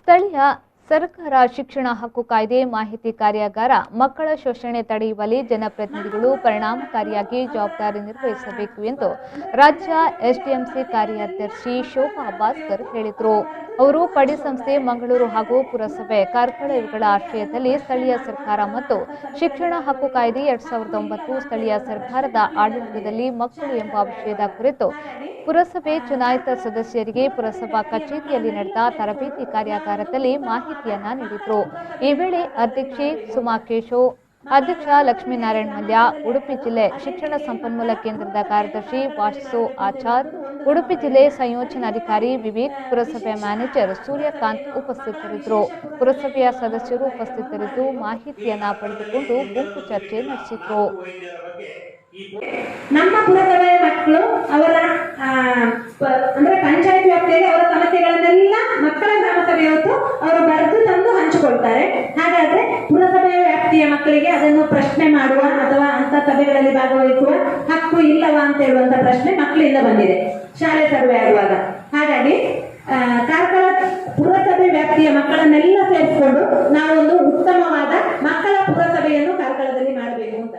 ಸ್ಥಳೀಯ ಸರ್ಕಾರ ಶಿಕ್ಷಣ ಹಕ್ಕು ಕಾಯ್ದೆ ಮಾಹಿತಿ ಕಾರ್ಯಾಗಾರ ಮಕ್ಕಳ ಶೋಷಣೆ ತಡೆಯುವಲ್ಲಿ ಜನಪ್ರತಿನಿಧಿಗಳು ಪರಿಣಾಮಕಾರಿಯಾಗಿ ಜವಾಬ್ದಾರಿ ನಿರ್ವಹಿಸಬೇಕು ಎಂದು ರಾಜ್ಯ ಎಸ್ಡಿಎಂಸಿ ಕಾರ್ಯಾಧ್ಯಕ್ಷಿ ಶೋಭಾ ಭಾಸ್ಕರ್ ಹೇಳಿದರು. ಅವರು ಪಡಿ ಸಂಸ್ಥೆ ಮಂಗಳೂರು ಹಾಗೂ ಪುರಸಭೆ ಕಾರ್ಕಳ ಇವುಗಳ ಆಶ್ರಯದಲ್ಲಿ ಸ್ಥಳೀಯ ಸರ್ಕಾರ ಮತ್ತು ಶಿಕ್ಷಣ ಹಕ್ಕು ಕಾಯ್ದೆ 2009 ಸ್ಥಳೀಯ ಸರ್ಕಾರದ ಆಡಳಿತದಲ್ಲಿ ಮಕ್ಕಳು ಎಂಬ ವಿಷಯದ ಕುರಿತು ಪುರಸಭೆ ಚುನಾಯಿತ ಸದಸ್ಯರಿಗೆ ಪುರಸಭಾ ಕಚೇರಿಯಲ್ಲಿ ನಡೆದ ತರಬೇತಿ ಕಾರ್ಯಾಗಾರದಲ್ಲಿ ಮಾಹಿತಿಯನ್ನ ನೀಡಿದರು. ಈ ವೇಳೆ ಅಧ್ಯಕ್ಷೆ ಸುಮಾ ಕೇಶವ್, ಅಧ್ಯಕ್ಷ ಲಕ್ಷ್ಮೀನಾರಾಯಣ ಮಲ್ಯ, ಉಡುಪಿ ಜಿಲ್ಲೆ ಶಿಕ್ಷಣ ಸಂಪನ್ಮೂಲ ಕೇಂದ್ರದ ಕಾರ್ಯದರ್ಶಿ ವಾಸು ಆಚಾರ್, ಉಡುಪಿ ಜಿಲ್ಲೆ ಸಂಯೋಜನಾಧಿಕಾರಿ ವಿವೇಕ್, ಪುರಸಭೆ ಮ್ಯಾನೇಜರ್ ಸೂರ್ಯಕಾಂತ್ ಉಪಸ್ಥಿತರಿದ್ದರು. ಪುರಸಭೆಯ ಸದಸ್ಯರು ಉಪಸ್ಥಿತರಿದ್ದು ಮಾಹಿತಿಯನ್ನ ಪಡೆದುಕೊಂಡು ಗುಂಪು ಚರ್ಚೆ ನಡೆಸಿದರು. ನಮ್ಮ ಪುರಸಭೆಯ ಮಕ್ಕಳು ಅವರ ಅಂದ್ರೆ ಪಂಚಾಯತ್ ವ್ಯಾಪ್ತಿಯಲ್ಲಿ ಅವರ ಸಮಸ್ಯೆಗಳನ್ನೆಲ್ಲ ಮಕ್ಕಳ ಗ್ರಾಮ ಸಭೆ ಹೊತ್ತು ಅವರು ಬರೆದು ತಂದು ಹಂಚಿಕೊಳ್ತಾರೆ. ಹಾಗಾದ್ರೆ ಪುರಸಭೆಯ ವ್ಯಾಪ್ತಿಯ ಮಕ್ಕಳಿಗೆ ಅದನ್ನು ಪ್ರಶ್ನೆ ಮಾಡುವ ಅಥವಾ ಅಂತ ಸಭೆಗಳಲ್ಲಿ ಭಾಗವಹಿಸುವ ಹಕ್ಕು ಇಲ್ಲವಾ ಅಂತ ಹೇಳುವಂತ ಪ್ರಶ್ನೆ ಮಕ್ಕಳಿಂದ ಬಂದಿದೆ ಶಾಲೆ ಸರ್ವೆ ಆಗುವಾಗ. ಹಾಗಾಗಿ ಕಾರ್ಕಳ ಪುರಸಭೆ ವ್ಯಾಪ್ತಿಯ ಮಕ್ಕಳನ್ನೆಲ್ಲ ಸೇರಿಸಿಕೊಂಡು ನಾವೊಂದು ಉತ್ತಮವಾದ ಮಕ್ಕಳ ಪುರಸಭೆಯನ್ನು ಕಾರ್ಕಳದಲ್ಲಿ ಮಾಡಬೇಕು ಅಂತ